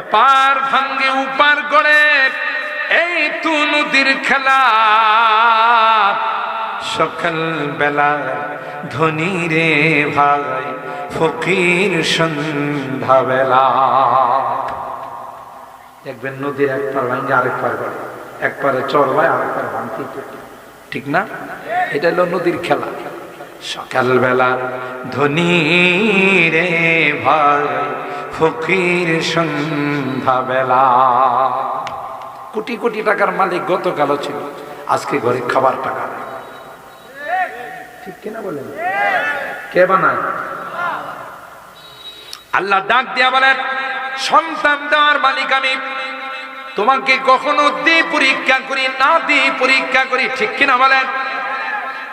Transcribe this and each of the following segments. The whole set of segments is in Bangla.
এপার ভাঙ্গে উপার গড়ে এই তু নদীর খেলা। সকাল বেলা ধনী রে ভাই ফকির সন্ধ্যা বেলা। দেখবেন নদীর এক পার ভাঙ্গে আরেক পার গড়ে, এক পারে চর ভাই আরেক পারে ভাঙতি, ঠিক না? এটা হলো নদীর খেলা। সকাল বেলা ধনী রে ভাই ফকির সন্ধ্যা বেলা। কোটি কোটি টাকার মালিক গতকালও ছিল, আজকে ঘরে খাবার টাকা নেই, ঠিক কিনা বলেন? কে বানায়? আল্লাহ ডাক দিয়া বলেন, সন্তান দেওয়ার মালিক আমি। তোমাকে কখনো দিয়ে পরীক্ষা করি, না দিয়ে পরীক্ষা করি, ঠিক কিনা বলেন?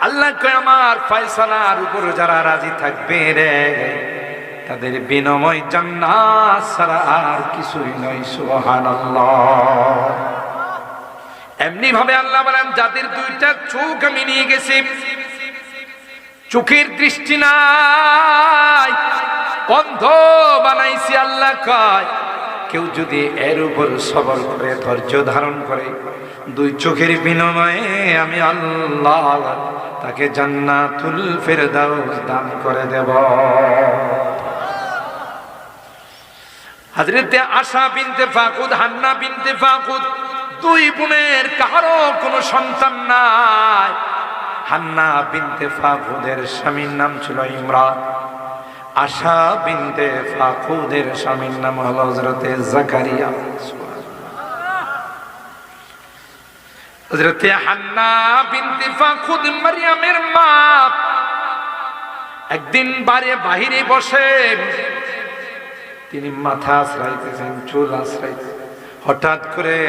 আল্লাহ কয় আমার ফয়সালার উপর যারা রাজি থাকবে রে, তাদের বিনিময় জান্নাত ছাড়া আর কিছুই নয়। সুবহানাল্লাহ। এমনি ভাবে আল্লাহ বলেন, যাদের দুইটা চোখ আমি নিয়ে গেছি, চোখের দৃষ্টি নাই, অন্ধ বানাইছি। আল্লাহ কয় কেউ যদি এর উপর সবর করে, ধৈর্য ধারণ করে, দুই চোখের বিনিময়ে আমি আল্লাহ তাকে জান্নাতুল ফেরদাউস দান করে দেব। হযরতে আশা বিনতে ফাকুদ, হান্না বিনতে ফাকুদ, দুই বোনের কারো কোনো সন্তান নাই। হান্না বিনতে ফাকুদের স্বামীর নাম ছিল ইমরান, আশা বিনতে ফাকুদের স্বামীর নাম হলো হযরতে জাকারিয়া। হযরতে হান্না বিনতে ফাকুদ মারইয়ামের মা একদিন বাহিরে বসে তিনি মাথা আশ্রাইতেছেন, চুল আশ্রাইতেছেন। হঠাৎ করে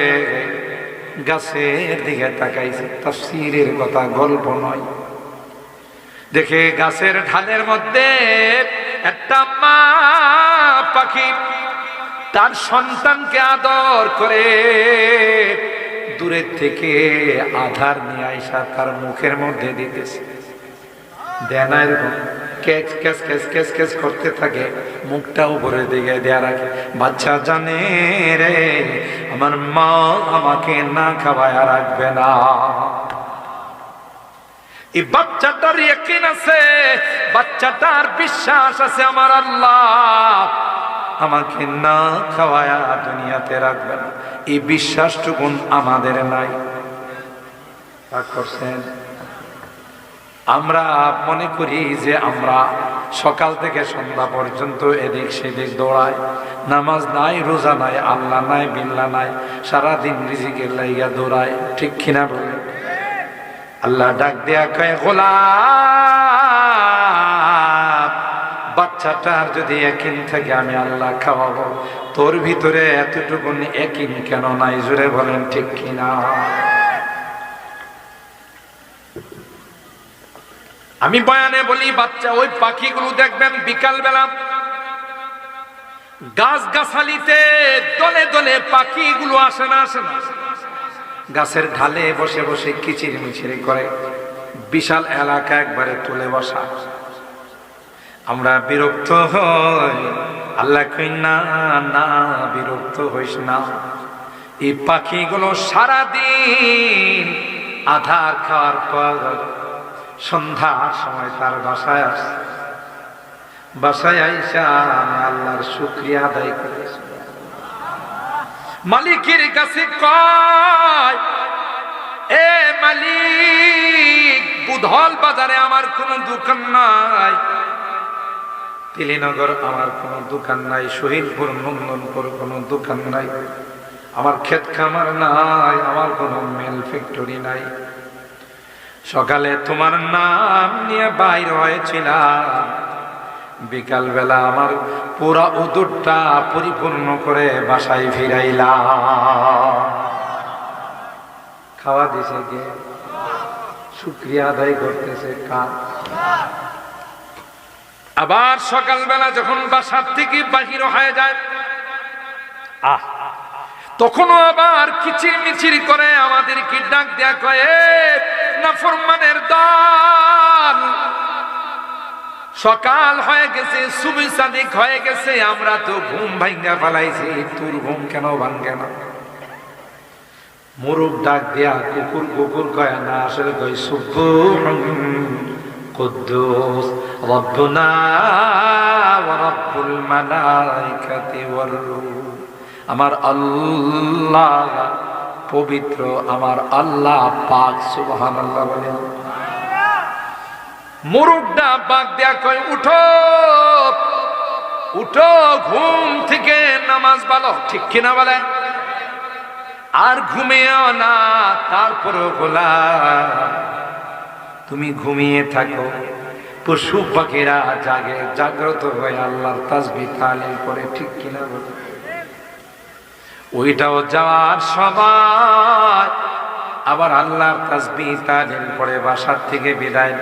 গাছের দিকে তাকাইছে, তাফসীরের কথা, গল্প নয়। দেখে গাছের ঢালের মধ্যে একটা মা পাখি তার সন্তানকে আদর করে দূরের থেকে আধার নিয়ে আইসা তার মুখের মধ্যে দিতেছে। দেয় না এরকম, catch catch catch catch catch করতে থাকে, মুখটা উপরে দিকে দেয়া রাখে। বাচ্চা জানে রে আমার মা আমাকে না খাওয়ায় রাখবে না। এই বাচ্চাটার ইয়াকিন আছে, বাচ্চাটার বিশ্বাস আছে আমার আল্লাহ আমাকে না খাওয়ায়া দুনিয়াতে রাখবে না। এই বিশ্বাসটুকুন আমাদের নাই। রাগ করছেন? আমরা মনে করি যে আমরা সকাল থেকে সন্ধ্যা পর্যন্ত এদিক সেদিক দৌড়াই, নামাজ নাই, রোজা নাই, আল্লাহ নাই, বিল্লাহ নাই, সারাদিন রিজিকের লাইগা দৌড়াই, ঠিক কিনা বলে? আল্লাহ ডাক দেয়া কয়, গোলাম বাচ্চাটার যদি ইয়াকিন থাকে আমি আল্লাহ খাওয়াবো, তোর ভিতরে এতটুকু ইয়াকিন কেন নাই? জোরে বলেন ঠিক কিনা? আমি বয়ানে বলি, বাচ্চা ওই পাখিগুলো দেখবেন বিকাল বেলা গাছ গাছালিতে দলে দলে পাখিগুলো আসে না, আসে না, গাছের ঢালে বসে বসে কিচির মিচির করে, বিশাল এলাকা একবারে তুলে বসা। আমরা বিরক্ত হই, আল্লাহ কই না না বিরক্ত হইস না। এই পাখিগুলো সারাদিন আধার খাওয়ার পর সন্ধ্যার সময় তার বাসায় আসে, বাসায় আইসা আমি আল্লাহর শুকরিয়া আদায় করেছি। মালিকের কাছে কয়, এ মালিক বুধল বাজারে আমার কোনো দোকান নাই, তিলিনগর আমার কোনো দোকান নাই, শহীদপুর নন্দনপুর কোনো দোকান নাই, আমার ক্ষেত খামার নাই, আমার কোনো মিল ফ্যাক্টরি নাই। সকালে তোমার নাম নিয়ে বাইর হয়েছিলাম, বিকাল বেলা আমার পুরা উদরটা পরিপূর্ণ করে বাসায় ফিরাইলাম। খাওয়া দিছে কে? শুকরিয়া আদায় করতেছে কার? আবার সকালবেলা যখন বাসার থেকে বাহির হয়ে যায়, তখনও আবার কিচির মিচির করে আমাদেরকে ডাক দেয়া কয়, নাফরমানের দল সকাল হয়ে গেছে, সুবহ সাদিক হয়ে গেছে, আমরা তো ঘুম ভাঙ্গা ফেলাইছি, তোর ঘুম কেন ভাঙ্গে না? মুরুব ডাক দিয়া কুকুর কুকুর কয় না, আসলে কয় সুবহুন কুদ্দুস রব্বুনা ওয়া রব্বুল মালাইকাতি ওয়ার রূহ। আমার আল্লাহ পবিত্র, আমার আল্লাহ পাক। সুবহানাল্লাহ বলেন। মুরুবটা বাগ দিয়া কয় উঠো উঠো, ঘুম থেকে নামাজ পড়ো, ঠিক কিনা বলেন? আর ঘুমিয়েও না। তারপরেও বলা তুমি ঘুমিয়ে থাকো, পশু পাখিরা জাগে, জাগ্রত হয়ে আল্লাহর তাসবিহ তাহলিল করে, ঠিক কিনা বলে? ওইটাও যাওয়ার সময় আবার আল্লাহর তাসবিহ তাহলিল করে বাসার থেকে বিদায়।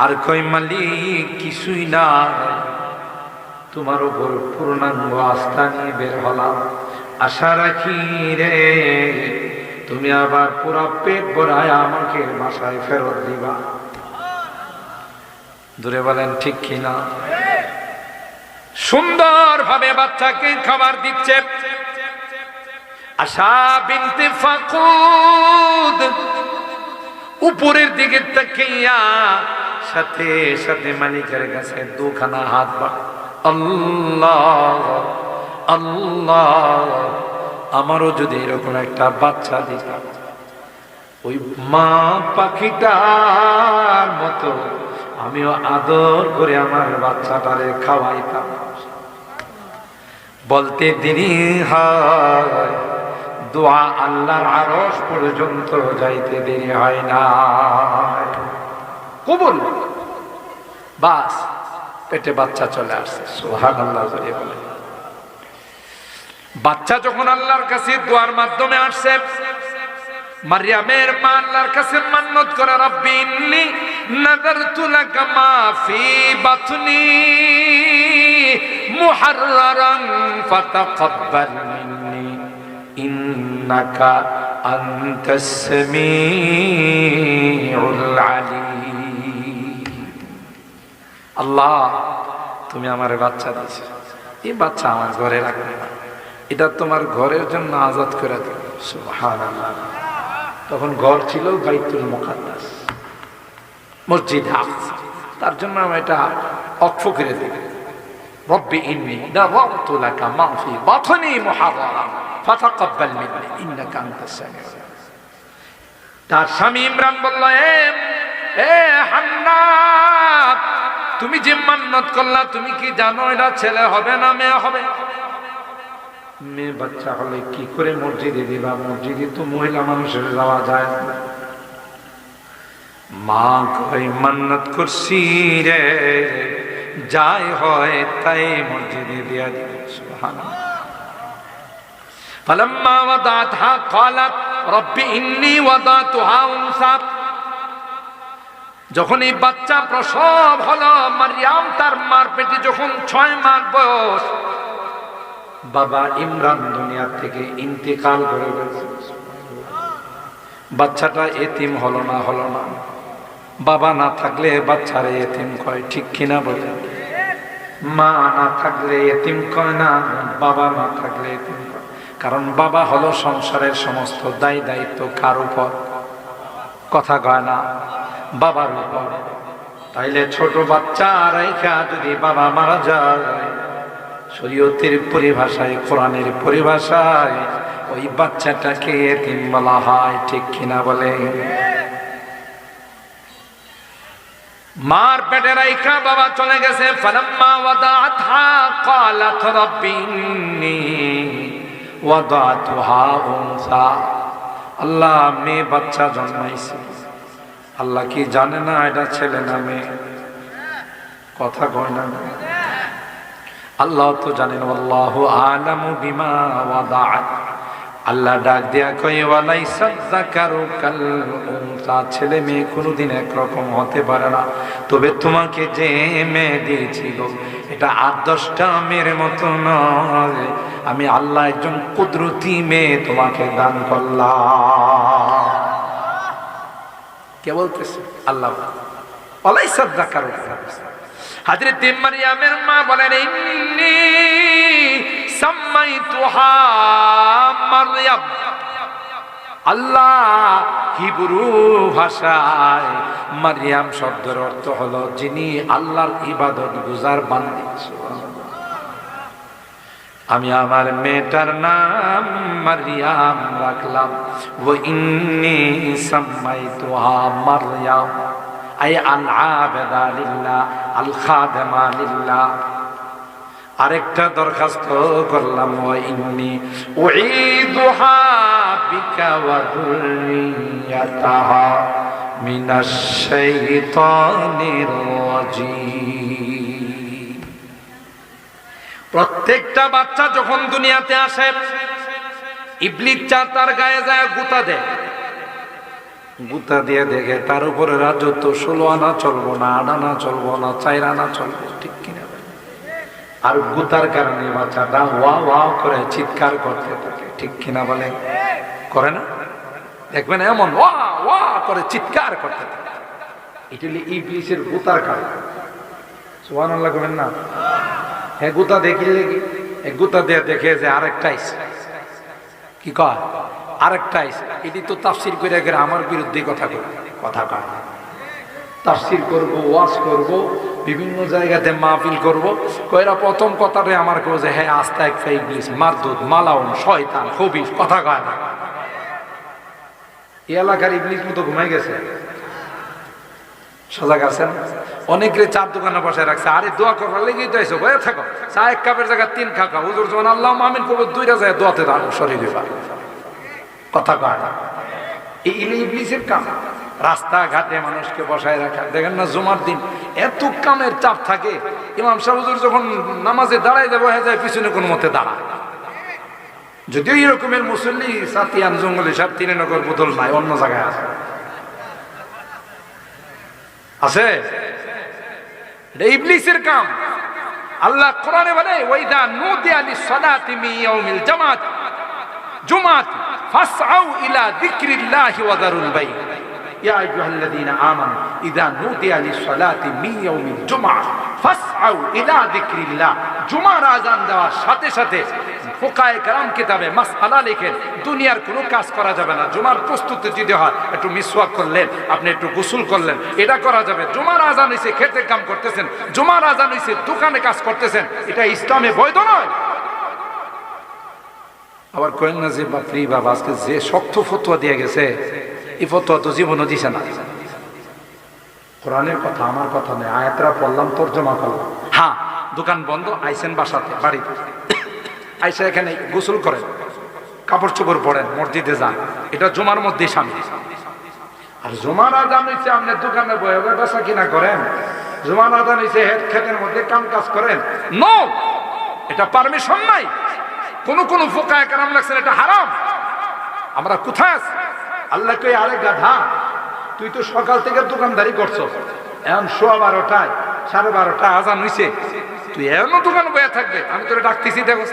আর কই মালিক কিছুই না, তোমার উপর পূর্ণাঙ্গ আস্থা নিয়ে বের হলাম, আশা রাখি রে তুমি আবার পুরা পেট ভরায় আমাকে বাসায় ফেরত দিবা। দূরে বলেন ঠিক কিনা? সুন্দর ভাবে বাচ্চাকে খাবার দিচ্ছে আশা বিনতে ফাকুদ। উপরের দিকে তাকিয়া সাথে সাথে মালিকের কাছে দুখানা হাত বাড়, আল্লাহ আল্লাহ, আমারও যদি এরকম একটা বাচ্চা দিতাম, ওই মা পাখিটার মতো আমিও আদর করে আমার বাচ্চাটারে খাওয়াইতাম। বলতে দেরি হয়, দোয়া আল্লাহর আরশ পর্যন্ত যাইতে দেরি হয় না, কবুল। বাস পেটে বাচ্চা চলে আসছে। সুবহানাল্লাহ বলে। বাচ্চা যখন আল্লাহর কাছে দোয়ার মাধ্যমে আসছে, মারইয়ামের মা আল্লাহর কাছে মান্নত করে, রব্বি ইন্নী নাযারতু লাকা মা ফি বাতনি মুহাররারান ফাতাকাব্বাল মিন্নি ইন্নাকা আনতাস সামিউল আলিম। আল্লাহ তুমি আমার বাচ্চা দিয়েছো, এই বাচ্চা আমার ঘরে রাখবে না, এটা তোমার ঘরের জন্য আজাদ করে দেবে। সুবহানাল্লাহ। তখন ঘর ছিল বাইতুল মুকাদ্দাস, মসজিদ আকসা, তার জন্য আমি এটা অক্ষ করে দিই। রব্বি ইন্নী নাযারতু লাকা মা ফি বাতনি মুহাররারান ফাতাকাব্বাল মিন্নি ইন্নাকা আনতাস সামিউল আলিম। তার স্বামী ইমরান বলল, এ হান্না, তুমি যে মান্নত করলা, তুমি কি জানো এটা ছেলে হবে না মেয়ে হবে? মেয়ে বাচ্চা হলে কি করে মসজিদে দিবা? মসজিদে তো মহিলা মানুষের যাওয়া যায় না। মা কই মান্নত করছি রে, যাই হয় তাই মসজিদে দিয়া দিবে। সুবহানাল্লাহ। ফালাম্মা ওয়াদাতহা ক্বালাত রব্বি ইন্নী ওয়াদাতুহা উনসা। যখন এই বাচ্চা প্রসব হলো, মারইয়াম তার মার পেটে যখন 6 মাস বয়স, বাবা ইমরান দুনিয়া থেকে ইন্তেকাল করে গেছে। বাচ্চাটা এতিম হলো না, হলো না। বাবা না থাকলে বাচ্চারে এতিম কয়, ঠিক কিনা বলে? মা না থাকলে এতিম কয় না, বাবা না থাকলে এতিম কয়। কারণ বাবা হলো সংসারের সমস্ত দায় দায়িত্ব কার উপর? কথা কয় না, বাবার উপর। তাইলে ছোট বাচ্চা রাইখা যদি বাবা মারা যায়, শরীয়তের পরিভাষায়, কোরআনের পরিভাষায় ওই বাচ্চাটাকে এতিম বলা হয়, ঠিক কিনা বলে? মার পেটে রাইখা বাবা চলে গেছে। ফালাম্মা ওয়াদাতহা ক্বালাত রব্বি ইন্নী ওয়াদাতুহা উনসা। আল্লাহ মেয়ে বাচ্চা জন্মাইছে, আল্লাহ কি জানে না এটা ছেলে না মেয়ে? কথা কয় না? আল্লাহ তো জানেন। আল্লাহু আলামু বিমা ওয়াদাআত। আল্লাহ ডাক দিয়া কয় ওয়ালাইসা যাকারু কাল উনসা। ছেলে মেয়ে কোনোদিন একরকম হতে পারে না, তবে তোমাকে যে মেয়ে দিয়েছিল এটা 8-10টা মেয়ের মতো নয়। আমি আল্লাহ একজন কুদরতি মেয়ে তোমাকে দান করলাম। কে বলতেছে? আল্লাহ। ওয়ালাইসা যাকারু কাল উনসা। হযরত মারইয়ামের মা বলেন ইন্নী সাম্মাইতুহা মারইয়াম। আল্লাহ হিব্রু ভাষায় মারইয়াম শব্দের অর্থ হলো যিনি আল্লাহর ইবাদত গুজার বান্দী। আমি আমার মেয়েটার নাম মারইয়াম রাখলাম। ওয়া ইন্নী সাম্মাইতুহা মারইয়াম আই আল আবেদা লিল্লাহ আল খাদেমা লিল্লাহ। আরেকটা দরখাস্ত করলাম ওয়া ইন্নী উঈদুহা বিকা ওয়া যুররিয়াতাহা মিনাশ শাইতানির রাজীম। প্রত্যেকটা বাচ্চা যখন দুনিয়াতে আসে ইবলিস তার গায়ে যায় গুতা দেয়, গুতা দিয়ে দেখে তার উপরে রাজত্ব 16 আনা চলবো না, 8 আনা চলবো না, 4 আনা চলবো, ঠিক কিনা? আর গুতার কারণে বাচ্চাটা ওয়া ওয়া করে চিৎকার করতে থাকে, ঠিক কিনা বলে? করে না? দেখবেন এমন ওয়া ওয়া করে চিৎকার করতে থাকে। এটা হলো ইবলিসের গুতার কারণ। সুবহানাল্লাহ করেন না? হ্যাঁ, গুতা দেখিলে গুতা দিয়ে দেখে যে আরেকটা আইছে, কি কয় আরেকটা আইছে। এটি তো তাফসীর করে গেলে আমার বিরুদ্ধে কথা কয়। তাফসীর করব, ওয়াজ করব, বিভিন্ন জায়গাতে মাহফিল করব, কয়রা প্রথম কথাটাই আমার কেউ যে হ্যাঁ আস্তা এক ইবলিস মারদুদ মালাউন শয়তান খবিস কথা কয় না। এই এলাকার ইবলিস মতো ঘুমাই গেছে, সজাগ আছেন? অনেকে চার দোকানে বসায় রাখছে, আরে দোয়া করার লেগেই তো আইছো, বয়ে থাকো, চা এক কাপের জায়গায় 3 কাপ খাও, হুজুর যখন আল্লাহ আমিন করবো 2টা যায় দোয়াতে দাঁড়ো সরে দিবা, কথা কয় না। এই ইবলিসের কাম রাস্তাঘাটে মানুষকে বসায় রাখা। দেখেন না জুমার দিন এত কামের চাপ থাকে, ইমাম সাহেব হুজুর যখন নামাজে দাঁড়ায় যাবো হয়ে যায় পিছনে কোনো মতে দাঁড়ায়। যদিও এরকমের মুসল্লি সাতিয়ান জঙ্গলি সব তিননগর বোতল নাই, অন্য জায়গায় আছে, আছে। এটা ইবলিসের কাম। আল্লাহ কোরআনে বলে ওয়াইদা নুদিয়া লিসসালাতি মিন ইয়াউমিল জামাত জুমাত ফাসআউ ইলা যিকরিল্লাহি ওয়া যারুল বাই। ইয়া আইয়ুহাল্লাযীনা আমানু ইযা নুদিয়া লিসসালাতি মিন ইয়াউমিল জুমআহ ফাসআউ ইলা যিকরিল্লাহ। জুমার আযান দেওয়ার সাথে সাথে ফুকায়ে কেরাম কিতাবে মাসআলা লিখেন দুনিয়ার কোনো কাজ করা যাবে না। জুমার প্রস্তুতি যদি হয় একটু মিসওয়াক করলেন, আপনি একটু গোসল করলেন, এটা করা যাবে। জুমার আযান হইছে খেতে কাম করতেছেন, জুমার আযান হইছে দোকানে কাজ করতেছেন, এটা ইসলামে বৈধ নয়। আবার কইন না যে বাপরি বাবা আজকে যে শক্ত ফতোয়া দিয়ে গেছে, এই ফতোয়া তো জীবনও দিছে না। কোরআনের কথা, আমার কথা নয়, আয়াতরা পড়লাম তরজমা করলাম। হ্যাঁ, দোকান বন্ধ, আইসেন বাসাতে বাড়িতে, আইসা এখানে গোসল করেন, কাপড় চোপড় পরেন, মসজিদে যান, এটা জুমার মধ্যে সামিল। আর জুমার আযান হইছে আপনি দোকানে বয়ে বেচা কিনা করেন, জুমার আযান হইছে ক্ষেতের মধ্যে কাম কাজ করেন, নো, এটা পারমিশন নাই। কোন ফুকায়ে কেরাম লাগছেন এটা হারাম। আমরা কোথায় আছি? আল্লাহ কই আরে গাধা, তুই তো সকাল থেকে দোকানদারি করছো, এখন 12:15 12:30 আযান হইছে, তুই এমন দোকানে বয়ে থাকবে? আমি তোরে ডাকতেছি, দেখো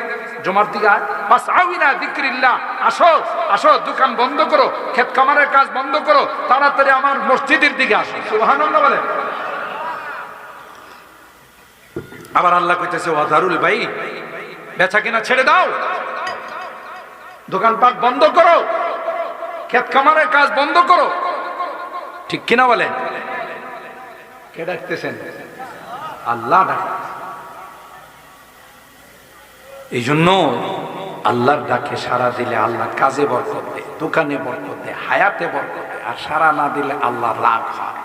জুমার দিকে আয়, বাস আউইনা যিকরিল্লাহ, আসো আসো, দোকান বন্ধ করো, ক্ষেত খামারের কাজ বন্ধ করো, তাড়াতাড়ি আমার মসজিদের দিকে আসো। সুবহানাল্লাহ বলে। আবার আল্লাহ কইতেছে ওয়াদারুল বাই, বেচা কিনা ছেড়ে দাও, দোকানপাট বন্ধ করো, ক্ষেত খামারের কাজ বন্ধ করো, ঠিক কিনা বলেন? কে ডাকতেছেন? আল্লাহ ডাক। এই জন্য আল্লাহর ডাকে সাড়া দিলে আল্লাহ কাজে বরকত দেয়, দোকানে বরকত দেয়, হায়াতে বরকত দেয়। আর সাড়া না দিলে আল্লাহ রাগ হয়,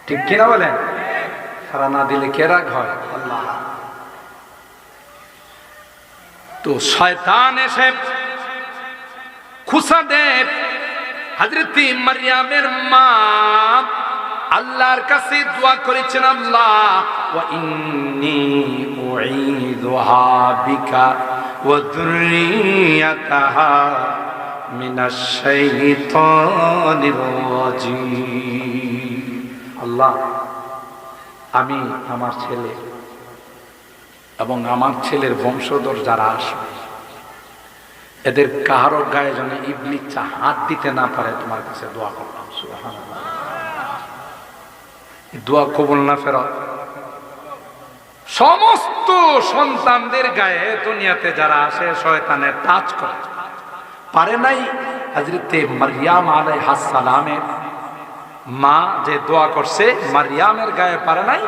ঠিক কিনা বলেন? সাড়া না দিলে কে রাগ হয়? আল্লাহ। তো শয়তান এসে খুসা দেব হযরত মারইয়ামের মা আল্লাহর কাছে দোয়া করেছেন, আল্লাহ ওয়া ইন্নী উঈযুহা বিকা ওয়া যুররিয়াতাহা মিনাশ শাইতানির রাজীম। আল্লাহ, আমি আমার ছেলে এবং আমার ছেলের বংশধর যারা আসবে এদের কাহারো গায়ে যেন ইবলিস হাত দিতে না পারে, তোমার কাছে দোয়া করলাম। সুবহানাল্লাহ। দোয়া কবুল না ফেরত, সমস্ত সন্তানদের গায়ে দুনিয়াতে যারা আসে শয়তানের টাচ করে। পারে নাই হযরতে মারইয়াম আলাইহিস সালামের মা যে দোয়া করছে মারইয়ামের গায়ে পারে নাই,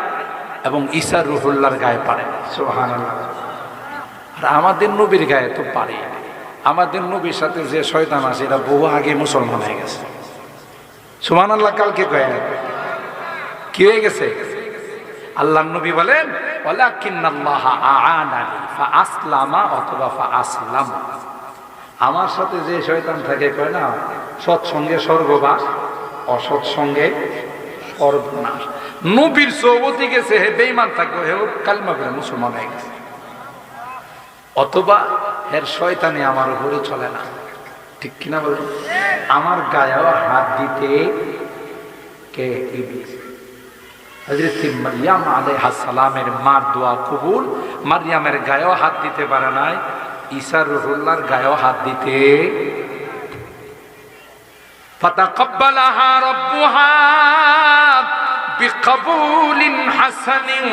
এবং ঈসা রুহুল্লাহর গায়ে পারে নাই। সুবহানাল্লাহ। আর আমাদের নবীর গায়ে তো পারে। আমাদের নবীর সাথে যে শয়তান আছে এরা বহু আগে মুসলমান হয়ে গেছে। সুবহানাল্লাহ। কালকে কয়ে কি হয়ে গেছে? আল্লাহর নবী বলেন ওয়ালাকিন্নাল্লাহা আ'আনানি ফাআসলামা অথবা ফাআসলাম। আমার সাথে যে শয়তান থাকে কয় না সৎসঙ্গে স্বর্গবাস, অসৎ সঙ্গে সর্বনাশ। নবীর সোহবতে গেছে, হে বেঈমান থাকবে, হে কালিমা পড়ে মুসলমান হয়ে গেছে, অথবা এর শয়তানি আমার উপরে চলে না। ঠিক কিনা বলেন? আমার গায়েও হাত দিতে কে ইবলিস। হযরত মারইয়াম আলাইহিস সালামের মার দোয়া কবুল, মারইয়ামের গায়েও হাত দিতে পারে নাই, ঈসা রুহুল্লাহর গায়েও হাত দিতে। ফাতাকাব্বালাহা রাব্বুহা বিকবুলিন হাসানিন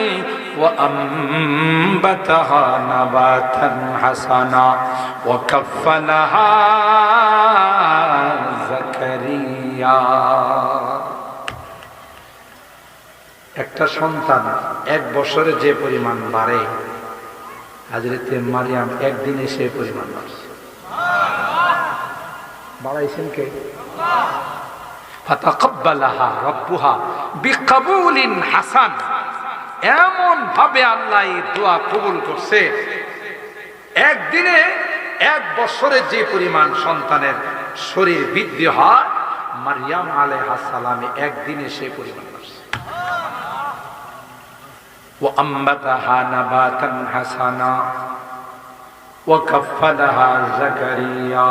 ওয়া আমবাতাহা নাবাতান হাসানা ওয়া কাফফালাহা যাকারিয়া। একটা সন্তান এক বছরে যে পরিমাণ বাড়ে, হযরত মারইয়াম একদিনে সে পরিমাণ বাড়ছে। বাড়াইছেন কে? ফাতাকাব্বালাহা রাব্বুহা বিকবুলিন হাসান। এমন ভাবে আল্লাহ এই দোয়া কবুল করছে, একদিনে এক বছরে যে পরিমাণ সন্তানের শরীর বৃদ্ধি হয়, মারইয়াম আলাইহিস সালামে একদিনে সে পরিমাণ বাড়ছে। ওয়া আমবাতাহা নাবাতান হাসানা ওয়া কাফফালাহা যাকারিয়া।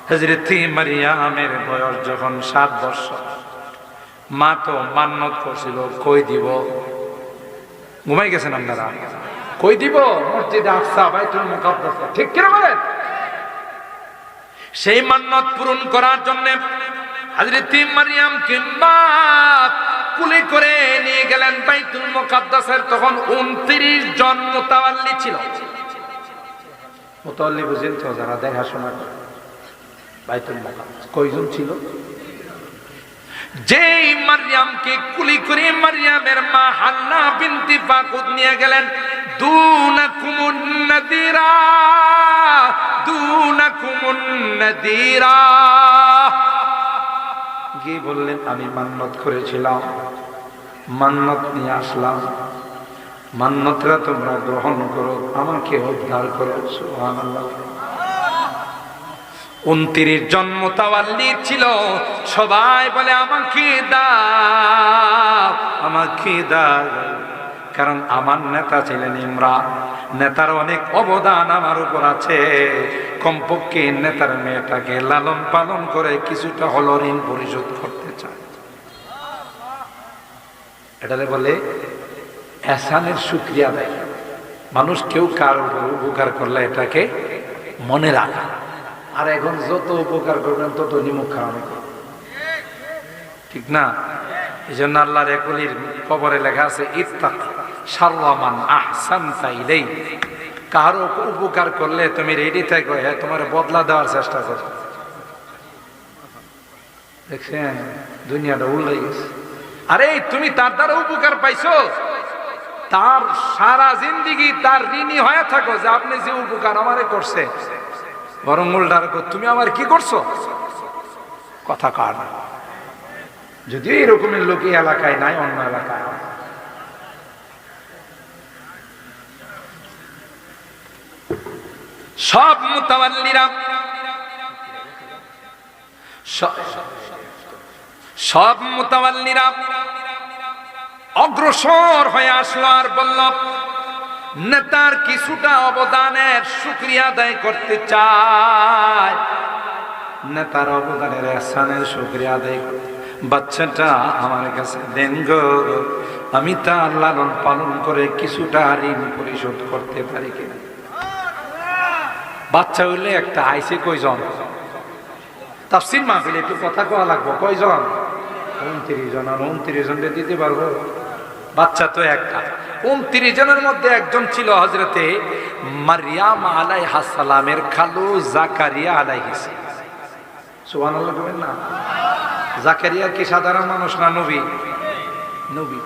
হযরত মারইয়ামের বয়স যখন 7 বছর, মা তো মান্নত করছিল কই দিব। ঘুমাই গেছেন আপনারা? কই দিব? মসজিদে আকসা, বাইতুল মুকাদ্দাস। ঠিক কি বলেন? সেই মান্নত পূরণ করার জন্য হযরত মারইয়ামকে মা কুলে করে নিয়ে গেলেন বাইতুল মুকাদ্দাসের। তখন 29 জন মুতাওয়াল্লি ছিল। মুতাওয়াল্লি বুঝেন তো, যারা দেখাশোনা করে বাইতুল মুকাদ্দাস। কয়জন ছিল? যেই মারইয়ামকে কুলি করে মারইয়ামের মা হান্না বিনতে ফাকুদ নিয়ে গেলেন, দুনাকুমুন নাদিরা দুনাকুমুন নাদিরা, গিয়ে বললেন আমি মান্নত করেছিলাম, মান্নত নিয়ে আসলাম, মান্নতরা তোমরা গ্রহণ করো, আমাকে উদ্ধার করো। সুবহানাল্লাহ। 29 জন মুতাওয়াল্লি ছিল, সবাই বলে আমাকে দাও, আমাকে দাও। কারণ আমার নেতা ছিলেন ইমরান, নেতার অনেক অবদান আমার উপর আছে। কমপক্ষে নেতার মেয়েটাকে লালন পালন করে কিছুটা হলো ঋণ পরিশোধ করতে চায়। এটালে বলে এহসানের শুকরিয়া দেয়। মানুষ কেউ কারো উপর উপকার করলে এটাকে মনে রাখা। আর এখন যত উপকার করবেন তত নিমুখ খাওয়ানো, ঠিক না? এই জন্য আল্লাহর একুলির কবরে লেখা আছে ইত্তাক শাররা মান আহসানতা ইলাই। কারো উপকার করলে তুমি রেডি থাকো, হ্যাঁ তোমার বদলা দেওয়ার চেষ্টা করো। দেখছেন দুনিয়াটা উল্টে গেছে। আরে তুমি তার দ্বারা উপকার পাইছো, তার সারা জিন্দেগি তার ঋণী হয়ে থাকো যে আপনি যে উপকার আমারে করছে, বরং উল্টার তুমি আমার কি করছো কথা কার না। যদিও এরকমের লোক এই এলাকায় নাই, অন্য এলাকায়। সব মুতাওয়াল্লিরা সব মুতাওয়াল্লিরা অগ্রসর হয়ে আসলো আর বলল নেতার কিছুটা অবদানের শুকরিয়া আদায় করতে চায়, নেতার অবদানের এহসানের শুকরিয়া আদায় করতে। বাচ্চাটা আমার কাছে দেন গো, আমি তার লালন পালন করে কিছুটা ঋণ পরিশোধ করতে পারি কিনা। বাচ্চা হইলে একটা আইসে কয়জন? তাফসীর মাহফিলে একটু কথা কওয়া লাগবো। কয়জন? 29 জন। আর 29 জনকে দিতে পারবো? বাচ্চা তো একটা। 29 জনের মধ্যে একজন ছিল হযরতে মারইয়াম আলাইহিস সালামের খালু জাকারিয়া আলাইহিস। সুবহানাল্লাহ বলেন না। জাকারিয়া কি সাধারণ মানুষ না নবী? নবী।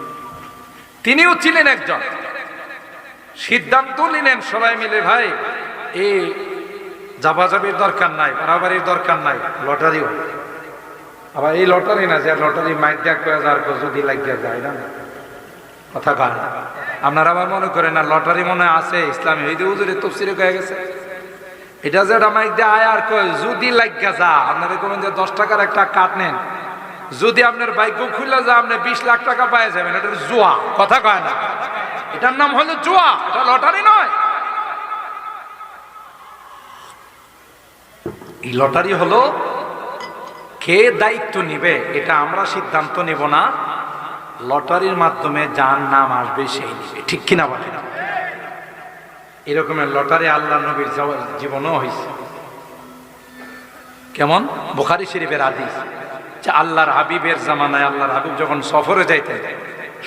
তিনিও ছিলেন একজন। সিদ্ধান্ত নিলেন সবাই মিলে, ভাই এই জাবাজাবির দরকার নাই, বাড়াবাড়ির দরকার নাই, লটারিও। আবার এই লটারি না যে লটারি মাইক দেখ করে যার যদি লাগিয়ে যায় না, কথা কয় না। আপনারা আবার মনে করেন না লটারি মনে আছে ইসলামী, এই যে হুজুরের তাফসীরে কয়ে গেছে এটা যে মাইক দিয়ে আয় আর কয় যদি লাগিয়ে যা, আপনারা কোন যে 10 টাকার একটা কাট নেন, যদি আপনার ভাগ্য খুলে যা আপনি 20 লাখ টাকা পাওয়া যাবেন, এটা জুয়া, কথা কয় না। এটার নাম হলো জুয়া, এটা লটারি নয়। এই লটারি হলো কে দায়িত্ব নিবে এটা আমরা সিদ্ধান্ত নেব না, লটারির মাধ্যমে যার নাম আসবে সেই নিবে, ঠিক কিনা বলেন? এরকমের লটারি আল্লাহ নবীর জীবনেও হয়েছে। কেমন? বুখারী শরীফের হাদিস যে আল্লাহর হাবিবের জামানায় আল্লাহর হাবিব যখন সফরে যাইতেন,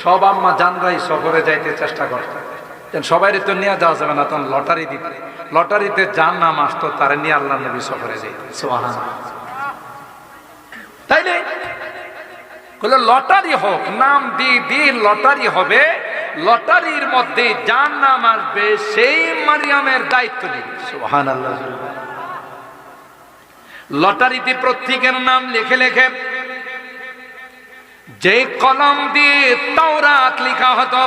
সব আম্মা জানরাই সফরে যাইতে চেষ্টা করতেন, সবাই তো নিয়ে যাওয়া যাবে না, তখন লটারি দিতে, লটারিতে যার নাম আসতো তারা নিয়ে আল্লাহ নবী সফরে যাইতেন। সুবহানাল্লাহ। তাইলে লটারি হোক, নাম দিয়ে লটারি হবে, লটারির মধ্যে যার নাম আসবে সেই মারিয়ামের দায়িত্ব নেবে। সুবহানাল্লাহ। লটারিতে প্রত্যেকের নাম লিখে লিখে যে কলম দিয়ে তাওরাত লেখা হতো,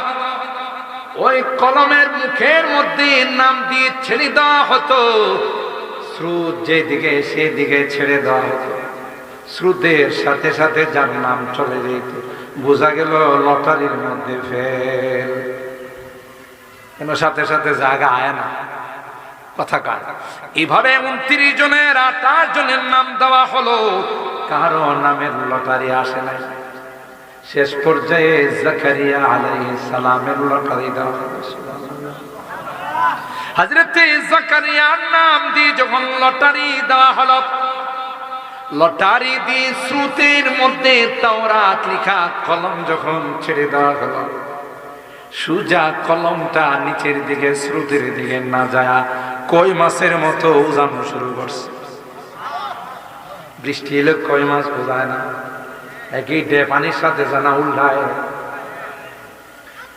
ওই কলমের মুখের মধ্যে নাম দিয়ে ছেড়ে দেওয়া হতো, স্রোত যেদিকে সেদিকে ছেড়ে দেওয়া হতো, স্রোতের সাথে সাথে যার নাম চলে যেত, বোঝা গেল লটারির মধ্যে ফেল, কেন সাথে সাথে জায়গা আয় না, কথা কার। এইভাবে 29 জনের 28 জনের নাম দেওয়া হলো, কারো নামের লটারি আসে নাই। শেষ পর্যায়ে জাকারিয়া আলাইহিস সালামের লটারি দেওয়া হলো। হযরতে জাকারিয়ার নাম দিয়ে যখন লটারি দেওয়া হলো, লটারি দিয়ে স্রোতের মধ্যে তাওরাত লেখা কলম যখন ছেড়ে দেওয়া হলো, সুজা কলমটা নিচের দিকে স্রোতের দিকে না যায় কই মাছের মতো উজানো শুরু করছে। বৃষ্টি এলে কই মাছ বোঝায় না, একই ডে পানির সাথে জানা উল্টায়,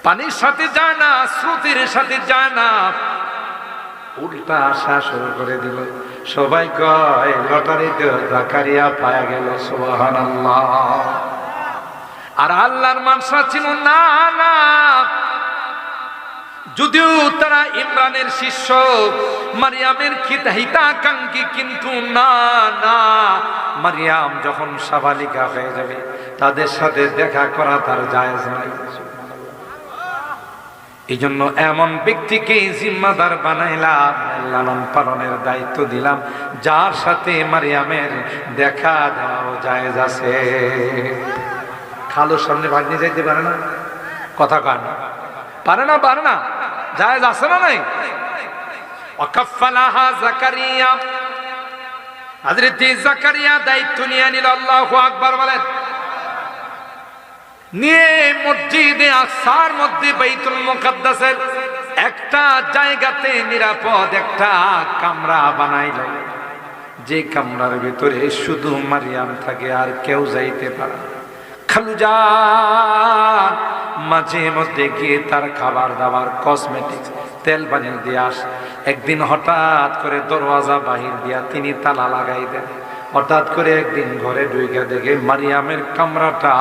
পানির সাথে যায় না, স্রোতের সাথে যায় না, উল্টা আসা শুরু করে দিল। সবাই কয় লটারিতে জাকারিয়া পায়া গেল। সুবহানাল্লাহ। আর আল্লাহর মানসা ছিল না, না, যদিও তারা ইমরানের শিষ্য, মারিয়ামের হিতাকাঙ্ক্ষী, কিন্তু না, না, মারিয়াম যখন সাবালিকা হয়ে যাবে তাদের সাথে দেখা করা তার জায়েজ নাই। এই জন্য এমন ব্যক্তিকে জিম্মাদার বানাইলাম, লালন পালনের দায়িত্ব দিলাম, যার সাথে মারিয়ামের দেখা দেওয়াও জায়েজ আছে। খালুর সামনে ভাগ্নি যাইতে পারে না, কথা কয় না, পারে না, পারে না, জায়েজ আছে না নাই? ওয়াকাফালাহা জাকারিয়া, হযরত জাকারিয়া দায়িত্ব নিয়ে নিল। আল্লাহু আকবার বলেন। নিয়ে মসজিদে আকসার মধ্যে বাইতুল মুকাদ্দাসের একটা জায়গাতে নিরাপদ একটা কামরা বানাইল, যে কামরার ভিতরে শুধু মারিয়াম থাকে, আর কেউ যাইতে পারে না। খালুজান মাঝে মধ্যে গিয়ে তার খাবার দাবার, কসমেটিক্স, তেল পানি দিয়ে আস। একদিন হঠাৎ করে দরওয়াজা বাহির দিয়া তিনি তালা লাগাই দেন। হঠাৎ করে একদিন ঘরে ঢুকে দেখে মারিয়ামের কামরাটা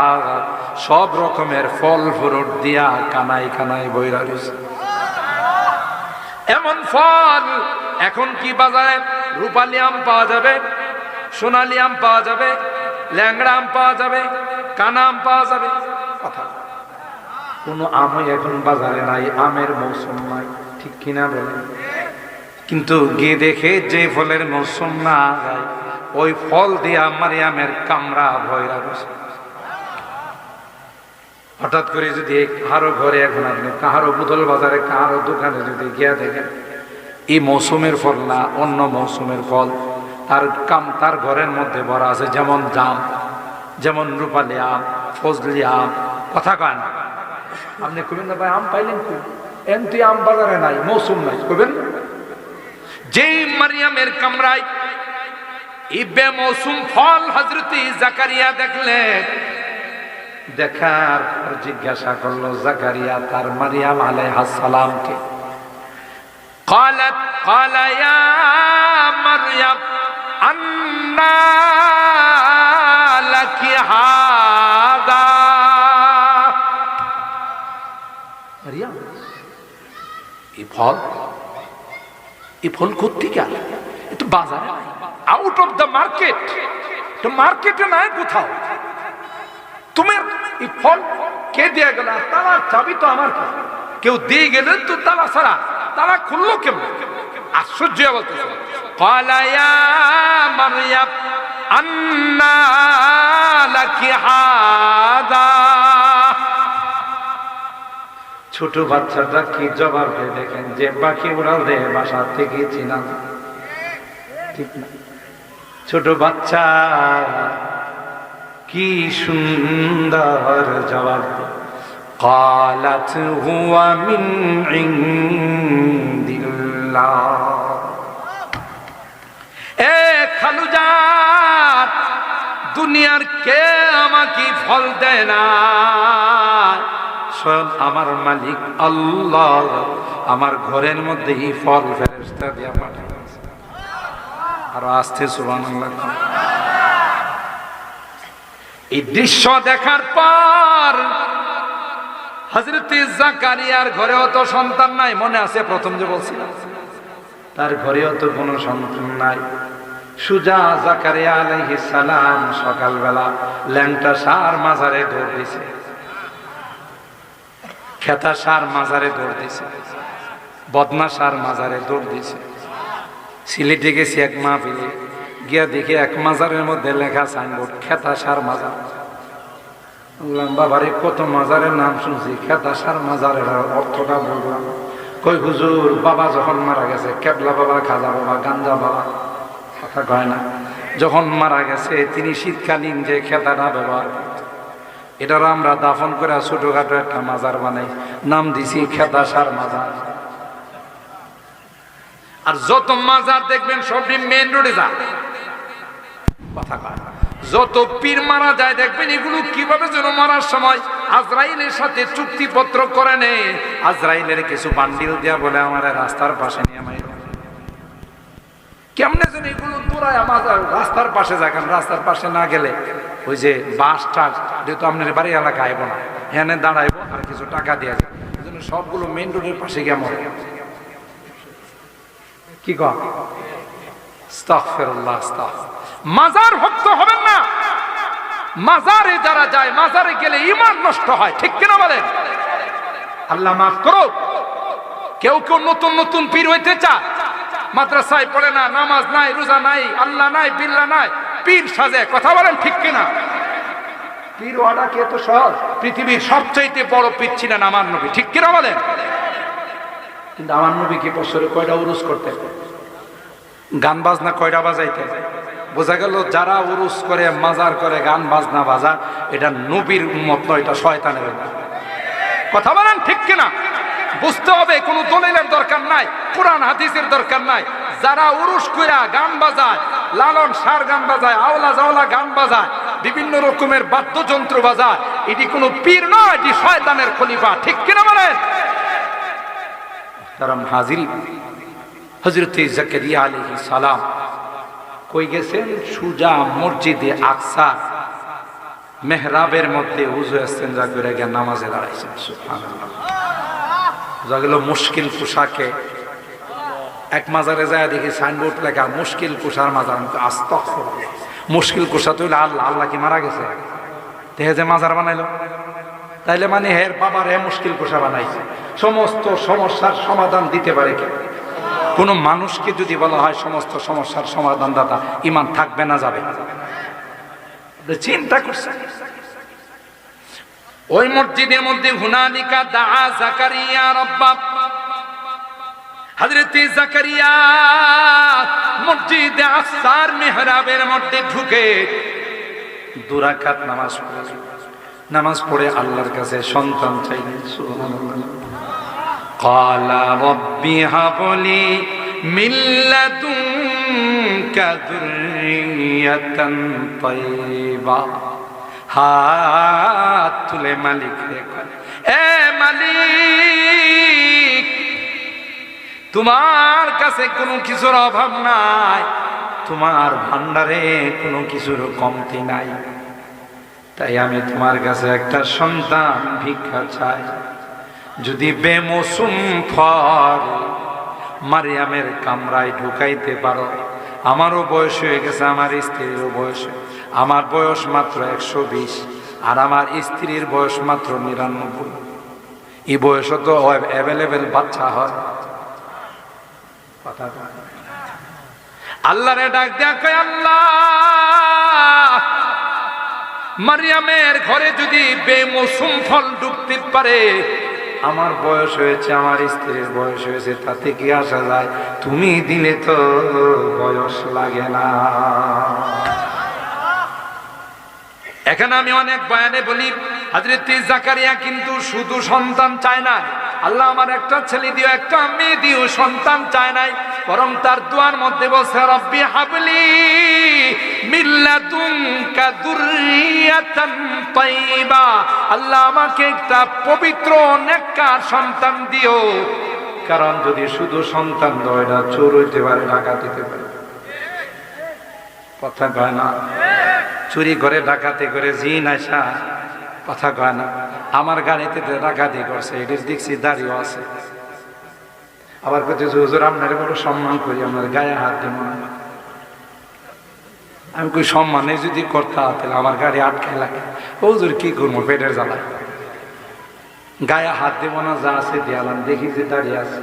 সব রকমের ফল ফ্রুট দিয়া কানাই কানাই বইরা রয়েছে। এমন ফল এখন কি বাজারে রূপালি আম পাওয়া যাবে, সোনালি আম পাওয়া যাবে, ল্যাংড়া আম পাওয়া যাবে, কানা আম পাওয়া যাবে, কথা কোনো আমই এখন বাজারে নাই, আমের মৌসুম নাই, ঠিক কিনা বলেন? কিন্তু গিয়ে দেখে যে ফলের মৌসুম না যায়, ওই ফল দিয়া মারিয়ামের কামরা ভয়রা রয়েছে। হঠাৎ করে যদি কারো ঘরে, এখন আপনি কাহারো বুদল বাজারে কাহারো দোকানে যদি গিয়া দেখেন এই মৌসুমের ফল না অন্য মৌসুমের ফল, তার ঘরের মধ্যে ভরা আছে, যেমন জাম, যেমন রূপালি আম, ফজলি আম, কথা কয় না, আপনি কবেন না ভাই আম পাইলেন কই, এমতি আম বাজারে নাই, মৌসুম নাই, কবেন। যেই মারিয়ামের কামরায় এই বেমৌসুম ফল হযরত জাকারিয়া দেখলেন, দেখার পর জিজ্ঞাসা করলো জাকারিয়া তার মারিয়াম আলাইহিস সালামকে। قال يا مريم أنى لك هذا মারিয়াম এই ফল কোত্থেকে আলো? এটা বাজারে, আউট অফ দ্য মার্কেট, তো মার্কেটে নাই কোথাও। তোমার এই ফল কে দিয়ে গেল? তালা চাবি তো আমার কাছে, কেউ দিয়ে গেলেন তো তালা ছাড়া, তালা খুললো কেমন? আশ্চর্য বলতেছে। قال يا مريم أنى لك هذا। ছোট বাচ্চাটা কি জবাব দেয় দেখেন, যে বাকি উড়াল দেয় বাসা থেকে চিনা, ঠিক না? ছোট বাচ্চা কি সুন্দর জবাব দেয়। قالت هو من عند الله। এ খালুজান, দুনিয়ার কে আমাকে ফল দেয় না, স্বয়ং আমার মালিক আল্লাহ আমার ঘরের মধ্যে এই ফল ফেরেশতা দিয়া পাঠাইছে। আর আস্তে সুবহানাল্লাহ। এই দৃশ্য দেখার পর হযরত জাকারিয়ার ঘরেও তো সন্তান নাই, মনে আছে প্রথম যে বলছিলাম, তার ঘরেও তো কোনো সন্তান নাই। সুজা জাকারিয়া আলাইহিস সালাম সকালবেলা ল্যাংটা সার মাজারে দৌড় দিছে, খেতা সার মাজারে দৌড় দিছে, বদনা সার মাজারে দৌড় দিছে। সিলেটে গেছি এক মাহফিলে, গিয়া দেখি এক মাজারের মধ্যে লেখা সাইনবোর্ড খেতা সার মাজার। বাবারে কত মাজারের নাম শুনছি, খেতা সার মাজারের অর্থটা বললাম। কই হুজুর, বাবা যখন মারা গেছে, কেবলা বাবা, খাজা বাবা, গাঞ্জা বাবা, কথা কয় না, যখন মারা গেছে তিনি শীতকালীন যে খেতাটা ব্যবহার করত, এটারও আমরা দাফন করে ছোটখাটো একটা মাজার বানাই, নাম দিছি খেতা সার মাজার। আর যত মাজার দেখবেন সবটি মেন রোডে যায়, কথা কয় না। যত পীর মারা যায় দেখবেন এগুলো কিভাবে যেন মারার সময় আজরাইলের সাথে চুক্তিপত্র করে নেয়। আজরাইলের কিছু বান্ডিল দেয়া বলে আমার রাস্তার পাশে নিয়ে মাইর, কেমনে যেন এগুলো তোরাই আমার রাস্তার পাশে যায়। কারণ রাস্তার পাশে না গেলে ওই যে বাসটা যেহেতু আপনার বাড়ি এলাকা আইব না, এখানে দাঁড়াইবো আর কিছু টাকা দেওয়া যায়, এই জন্য সবগুলো মেন রোডের পাশে গিয়ে মরে। কি কয়? আস্তাগফিরুল্লাহ, আস্তাগফিরুল্লাহ। মাজার ভক্ত হবেন না। মাজারে যারা যায়, মাজারে গেলে ঈমান নষ্ট হয়, ঠিক কিনা বলেন? আল্লাহ মাফ করো। কেউ কেউ নতুন নতুন পীর হইতে চায়, মাদ্রাসায় পড়ে না, নামাজ নাই, রোজা নাই, আল্লাহ নাই, বিল্লাহ নাই, পীর সাজে, কথা বলেন ঠিক কিনা? পীর ওয়াডা কে তো সহজ, পৃথিবীর সবচাইতে বড় পীর ছিলেন আমার নবী, ঠিক কিনা বলেন? কিন্তু আমার নবী কি বছরে কয়টা উরুস করতেন? গান বাজনা কয়টা বাজাইতেন? বোঝা গেল যারা উরুস করে, মাজার করে, গান বাজনা বাজা, এটা নবীর উম্মত নয়, এটা শয়তানের উম্মত। কথা বলেন ঠিক কিনা? বুঝতে হবে কোনো দলিলের দরকার নাই, কোরআন হাদিসের দরকার নাই। যারা উরুস কইরা গান বাজায়, লালন সার গান বাজায়, আওলা জাওলা গান বাজায়, বিভিন্ন রকমের বাদ্যযন্ত্র বাজায়, এটি কোনো পীর নয়, এটি শয়তানের খলিফা, ঠিক কিনা বলেন? তারা হাজির হযরত জাকারিয়া আলাইহিস সালাম কই গেছেন? সুজা মসজিদে আকসা মেহরাবের মধ্যে উযু ইস্তেনজা করে গিয়ে নামাজে দাঁড়াইছেন। সুবহানাল্লাহ। যেগুলো মুশকিল পোশাকে, এক মাজারে যায় দেখি সাইনবোর্ড লেখা মুশকিল কুশার মাজার। আস্তাগফিরুল্লাহ। মুশকিল কুশা তো আল্লাহ, আল্লাহ কি মারা গেছে? দেখে যে মাজার বানাইলো, তাইলে মানে হের বাবার হে মুশকিল কুশা বানাইছে। সমস্ত সমস্যার সমাধান দিতে পারে কে? কোন মানুষকে যদি বলা হয় সমস্ত সমস্যার সমাধান দাতা, ঈমান থাকবে না যাবে? চিন্তা করছে। ওই মসজিদের মধ্যে হুনালিকা দাআ জাকারিয়া রাব্বা। হযরত জাকারিয়া মসজিদে আকসার মিহরাবের মধ্যে ঢুকে 2 রাকাত নামাজ পড়লেন। নামাজ পড়ে আল্লাহর কাছে সন্তান চাইলেন। সুবহানাল্লাহ। ক্বালা রাব্বি হাবলি মিন লাদুনকা যুররিয়াতান তাইয়্যিবা। হাত তুলে মালিক রে কয়, এ মালিক, তোমার কাছে কোনো কিছুর অভাব নাই, তোমার ভান্ডারে কোনো কিছুর কমতি নাই, তাই আমি তোমার কাছে একটা সন্তান ভিক্ষা চাই। যদি বেমৌসুম ফল মারিয়ামের কামরায় ঢুকাইতে পারো। আমারও বয়স হয়ে গেছে, আমার স্ত্রীরও বয়স, আমার বয়স মাত্র 120 আর আমার স্ত্রীর বয়স মাত্র 99। এই বয়সে তো অ্যাভেলেবেল বাচ্চা হয়। আল্লাহরে ডাক দেয়া কয়, আল্লাহ, মারিয়ামের ঘরে যদি বেমৌসুম ফল ঢুকতে পারে, আমার বয়স হয়েছে, আমার স্ত্রীর বয়স হয়েছে, তাতে কি আসা যায়? তুমি দিলে তো বয়স লাগে না। এখানে আমি অনেক বয়ানে বলি, হযরত জাকারিয়া কিন্তু শুধু সন্তান চায় না, আল্লাহ আমার একটা ছেলে দিও, একটা মেয়ে দিও, সন্তান চায় নাই, বরং তার দোয়ার মধ্যে বলছে, রব্বি হাবলি মিন লাদুনকা যুররিয়াতান তাইয়্যিবা। আল্লাহ আমাকে একটা পবিত্র নেককার সন্তান দিও। কারণ যদি শুধু সন্তান হয় না, চোর হইতে পারে, ডাকাত হইতে পারে। কথা কয় না? চুরি করে, ডাকাতি করে, জিন আইসা, কথা কয় না? আমার গাড়িতে ডাকাতি করছে, এটির দেখছি দাঁড়িয়ে আছে। আবার কত হুজুর আপনার বড় সম্মান করি, আপনার গায়ে হাত দিব না। আমি কই সম্মানে যদি করতে তাহলে আমার গাড়ি আটকে লাগে। হুজুর কি করবো, পেটের জ্বালায় গায়ে হাত দেব না, যা আছে দিয়ালাম, দেখি যে দাঁড়িয়ে আছে।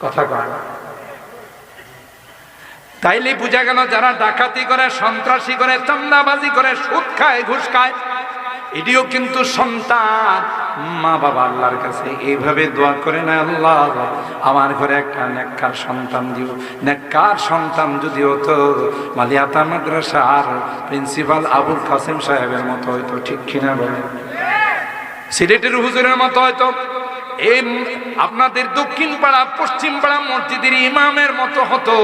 কথা কয় না? তাইলে বুঝা গেল যারা ডাকাতি করে, সন্ত্রাসী করে, চাঁদাবাজি করে, সুদ খায়, ঘুষ খায়, এটিও কিন্তু সন্তান। মা বাবা আল্লাহর কাছে এইভাবে দোয়া করে না, আল্লাহ আমার ঘরে একটা নেককার সন্তান দিও। নেককার সন্তান যদি হতো মালিয়াতা মাদ্রাসার প্রিন্সিপাল আবুল কাসেম সাহেবের মতো হয়তো, ঠিক কিনা বলে? সিলেটের হুজুরের মতো হয়তো, এই আপনাদের দক্ষিণ পাড়া পশ্চিম পাড়া মসজিদের ইমামের মতো হতো।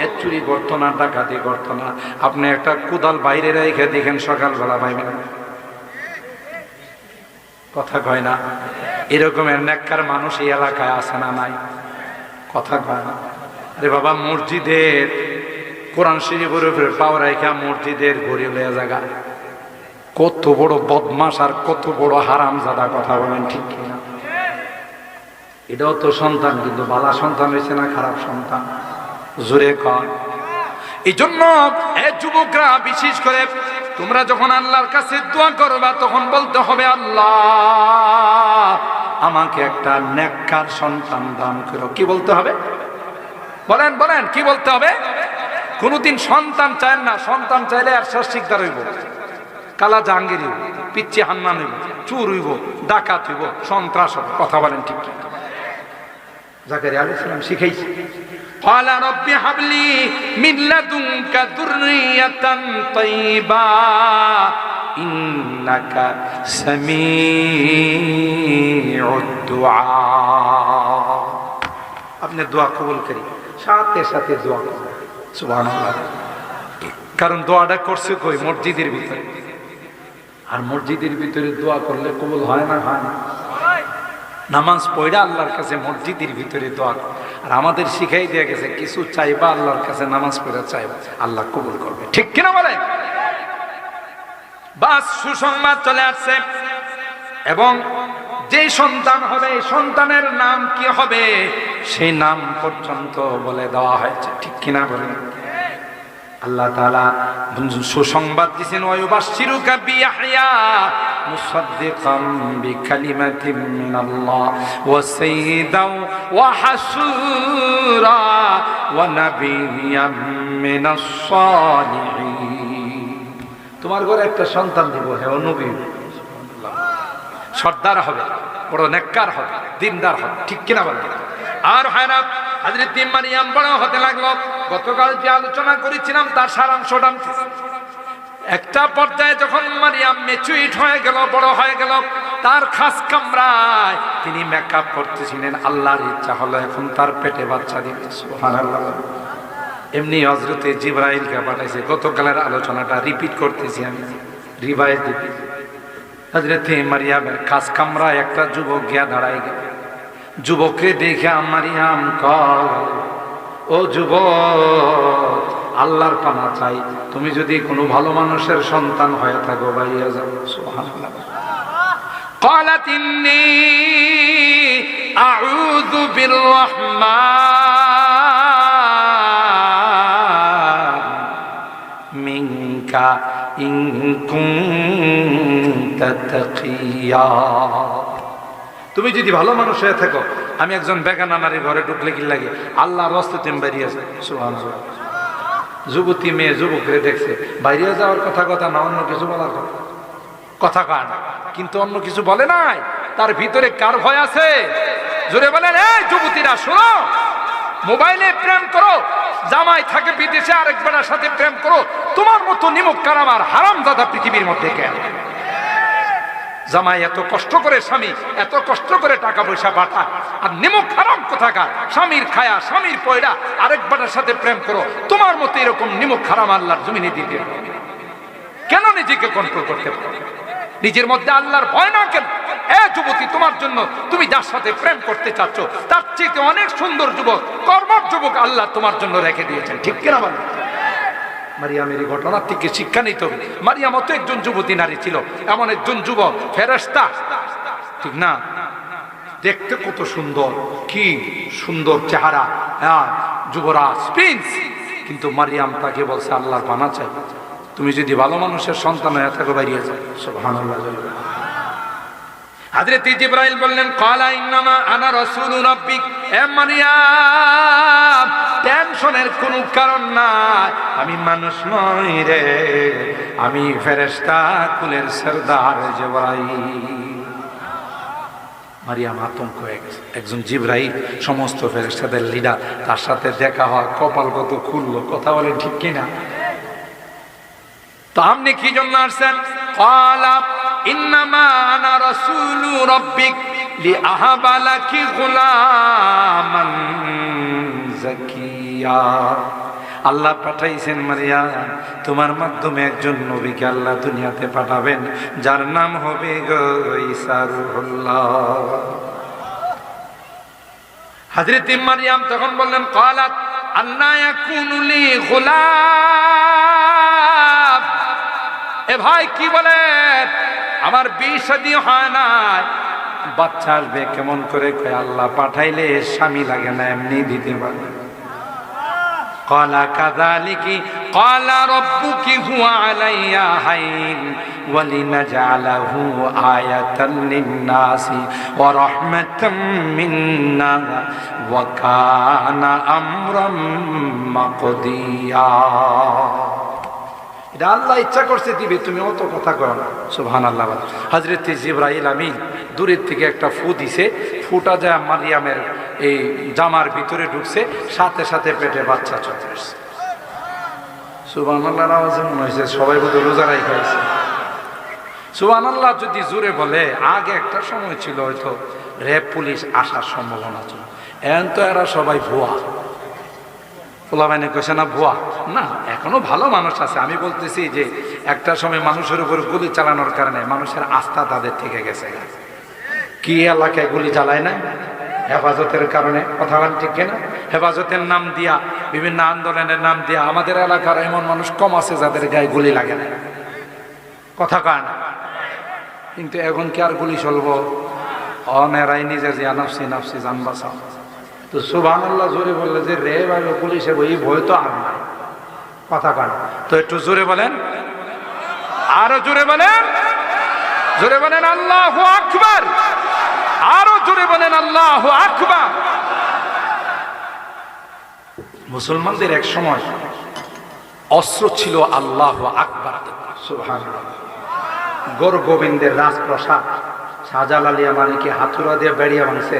এর চুরি করতো না, ডাকাতি করতো না। আপনি একটা কোদাল বাইরে রেখে দেখেন, সকালবেলা পাইবেন। কথা কয় না? এরকমের নেককার মানুষ এই এলাকায় আছে না নাই? কথা কয় না? আরে বাবা, মসজিদের কোরআন শরীফের উপরে পাও রাখা মসজিদের ঘুরে লয়ে জায়গা, কত বড় বদমাশ আর কত বড় হারামজাদা। কথা বলেন ঠিক কিনা? এটাও তো সন্তান, কিন্তু বালা সন্তান হয়েছে না খারাপ সন্তান? জোরে কয়। এই জন্য যুবকরা বিশেষ করে তোমরা যখন আল্লাহর কাছে দোয়া করবা, তখন বলতে হবে, আল্লাহ আমাকে একটা নেককার সন্তান দান করো। কি বলতে হবে? বলেন বলেন, কি বলতে হবে? কোনদিন সন্তান চায় না। সন্তান চাইলে আর শিকদার হইব, কালা জাহাঙ্গীর হইব, পিচ্ছি হান্নান হইব, চুর হইব, ডাকাত হইব, সন্ত্রাস হবে। কথা বলেন ঠিক কি? জাকারিয়া আলাইহিস সালাম শিখাইছে, ক্বালা রাব্বি হাবলি মিন লাদুনকা যুররিয়াতান তাইয়্যিবা ইন্নাকা সামিউদ দুআ। আপনি দোয়া কবুল করি, সাথে সাথে দোয়া করুন। সুবহানাল্লাহ। কারণ দোয়াটা করছে কই? মসজিদের ভিতরে। আর মসজিদের ভিতরে দোয়া করলে কবুল হয় না? হয় না? নামাজ পড়া আল্লাহর কাছে মসজিদের ভিতরে দোয়া। আর আমাদের শিখাই দেয়া গেছে, কিছু চাইবা আল্লাহর কাছে, নামাজ পড়া চাইবা, আল্লাহ কবুল করবে। ঠিক কিনা বলে? বাস, সুসংবাদ চলে আসছে। এবং যে সন্তান হবে, সন্তানের নাম কি হবে সেই নাম পর্যন্ত বলে দেওয়া হয়েছে। ঠিক কিনা বলে? আল্লাহ তাআলা সুসংবাদ দিয়েছেন, ওয়ায়ুবাশশিরুকা বিয়াহইয়া মুসাদ্দিকাম বিকালিমাতিন মিনাল্লাহ ওয়া সাইয়্যিদান ওয়া হাসুরা ওয়া নাবিয়্যাম মিনাস সালিহিন। তোমার ঘরে একটা সন্তান দিব, হে নবী, সর্দার হবে, বড় নেককার হবে, দিনদার হবে। ঠিক কিনা বলে? আর হয় না, হযরত মারিয়াম বড় হতে লাগলো। গতকাল যে আলোচনা করেছিলাম তার সারাংশটা একটা পর্যায়ে যখন মারিয়াম মেচুইট হয়ে গেল, বড় হয়ে গেল, তার খাস কামরায় তিনি মেকআপ করতেছিলেন। আল্লাহর ইচ্ছা হলো এখন তার পেটে বাচ্চা দিবে। সুবহানাল্লাহ। এমনি হযরতে জিবরাইলকে পাঠাইছে। গতকালের আলোচনাটা রিপিট করতেছি আমি, রিভাইজ দিতে। হযরতে মারিয়ামের খাস কামরায় একটা যুবক গিয়া দাঁড়ায় গেল। যুবককে দেখে মারিয়াম কয়, ও যুবক, আল্লাহর পানা চাই, তুমি যদি কোনো ভালো মানুষের সন্তান হয়ে থাকো বাইরে যাও। সুবহানাল্লাহ। قالت إني أعوذ بالرحمن منك إن كنت تقيا। তুমি যদি ভালো মানুষ হয়ে থাকো, আমি একজন বেগানা নারী ঘরে ঢুকলে কি লাগে, আল্লাহর রাস্তায় তুমি বেরিয়ে যাও। সুবহানাল্লাহ। যুবতী মেয়ে যুবকরে দেখছে, বাইরে যাওয়ার কথা না, অন্য কিছু বলার কথা কান, কিন্তু অন্য কিছু বলে নাই। তার ভিতরে কার ভয় আছে? জোরে বলেন, এই যুবতীরা শোনো, মোবাইলে প্রেম করো, জামাই থাকে বিদেশে আরেক বেটার সাথে প্রেম করো, তোমার মতো নিমক কারামার হারামজাদা পৃথিবীর মধ্যে কেন? জামাই এত কষ্ট করে, স্বামী এত কষ্ট করে টাকা পয়সা পাঠায়, আর নিমক হারাম কোথাকার স্বামীর খায়া স্বামীর পয়ডা আরেক বেটার সাথে প্রেম করো, তোমার মতো এরকম নিমক হারাম আল্লাহর জমিনে দিতে কেন নিজেকে কন্ট্রোল করতে পারো? নিজের মধ্যে আল্লাহর ভয় না কেন? এ যুবতী, তোমার জন্য তুমি যার সাথে প্রেম করতে চাচ্ছ তার চেয়ে অনেক সুন্দর যুবক, কর্মঠ যুবক আল্লাহ তোমার জন্য রেখে দিয়েছেন। ঠিক কিনা বলেন? মারিয়ামের এই ঘটনার থেকে শিক্ষা নিতে হবে। মারিয়াম তো একজন যুবতী নারী ছিল, এমন একজন যুবক ফেরেশতা, ঠিক না? দেখতে কত সুন্দর, কি সুন্দর চেহারা, যুবরাজ, প্রিন্স। কিন্তু মারিয়াম তাকে বলছে আল্লাহর পানা চাই, তুমি যদি ভালো মানুষের সন্তান হয়ে থাকো বাইরে যাও। সুবহানাল্লাহ। হযরত জিবরাইল বললেন, ক্বালা ইন্নামা আনা রাসূলু রাব্বিক। এ মারিয়াম, টেনশনের কোনো কারণ নাই, আমি মানুষ নই রে, আমি ফেরেশতা, কুলের সরদার জিবরাইল। মারিয়াম আতঙ্ক হয়ে গেছে। একজন জিবরাইল, সমস্ত ফেরেশতাদের লিডার, তার সাথে দেখা হয়, কপাল কত খুললো। কথা বলেন ঠিক কিনা? তো আপনি কি জন্য আসছেন? ক্বালা ইন্নামা আনা রাসূলু রাব্বিক লিআহাবা লাকি গুলামান যাকিয়া। আল্লাহ পাঠাইছেন মারিয়াম, তোমার মাধ্যমে একজন নবীকে আল্লাহ দুনিয়াতে পাঠাবেন, যার নাম হবে ঈসা রূহুল্লাহ। হযরত মারিয়াম তখন বললেন, ক্বালাত আন্না ইয়াকুনু লি গুলাম। এ ভাই কি বলে, আমার বিয়ে শাদী হয় না, বাচ্চা আসবে কেমন করে? কয় আল্লাহ পাঠাইলে স্বামী লাগে না, এমনি দিতে পারে। ক্বালা কাযালিকি ক্বালা রাব্বুকি হুয়া আলাইয়া হাইন ওয়া লিনাজআলাহু আয়াতান লিন-নাসি ওয়া রাহমাতাম মিন্না ওয়া কানা আমরাম মাকদিয়া। এটা আল্লাহ ইচ্ছা করছে দিবে, তুমি অত কথা কও না। সুবহানাল্লাহ। হযরত জিবরাইল আমিন দূরের থেকে একটা ফু দিছে, ফুটা যায় মারিয়ামের এই জামার ভিতরে ঢুকছে, সাথে সাথে পেটে বাচ্চা চলে আসছে। সুবহানাল্লাহর আওয়াজে মনে হয়েছে সবাই বোধহয় রোজা রাখাইছে। সুবহানাল্লাহ যদি জোরে বলে। আগে একটা সময় ছিল হয়তো র্যাব পুলিশ আসার সম্ভাবনা ছিল, এখন তো এরা সবাই ভুয়া। পোলাবাইনে কইছে না ভুয়া না, এখনো ভালো মানুষ আছে। আমি বলতেছি যে একটা সময় মানুষের উপর গুলি চালানোর কারণে মানুষের আস্থা তাদের থেকে গেছে। কি এলাকায় গুলি চালায় না? হেফাজতের কারণে। কথা বলেন ঠিক কিনা? হেফাজতের নাম দিয়া, বিভিন্ন আন্দোলনের নাম দিয়া আমাদের এলাকার এমন মানুষ কম আছে যাদের গায়ে গুলি লাগে না। কথা কয় না। কিন্তু এখন কি আর গুলি চলবো? অনেরাই নিজে যে নাফসি নাফসি জান বাঁচাও। তো সুবহানাল্লাহ জোরে বললে যে রে ভাই পুলিশে বই ভয় তো আর নাই। কথা কয় না। তো একটু জোরে বলেন, আরো জোরে বলেন, জোরে বলেন আল্লাহু আকবার, আরো জোরে বলেন আল্লাহু আকবার। মুসলমানদের এক সময় অস্ত্র ছিল আল্লাহু আকবার। সুবহানাল্লাহ। গৌর গোবিন্দের রাজপ্রসাদ শাহজালাল ইয়ামানিকে হাতুড়া দিয়ে বেড়িয়ে ভাঙছে,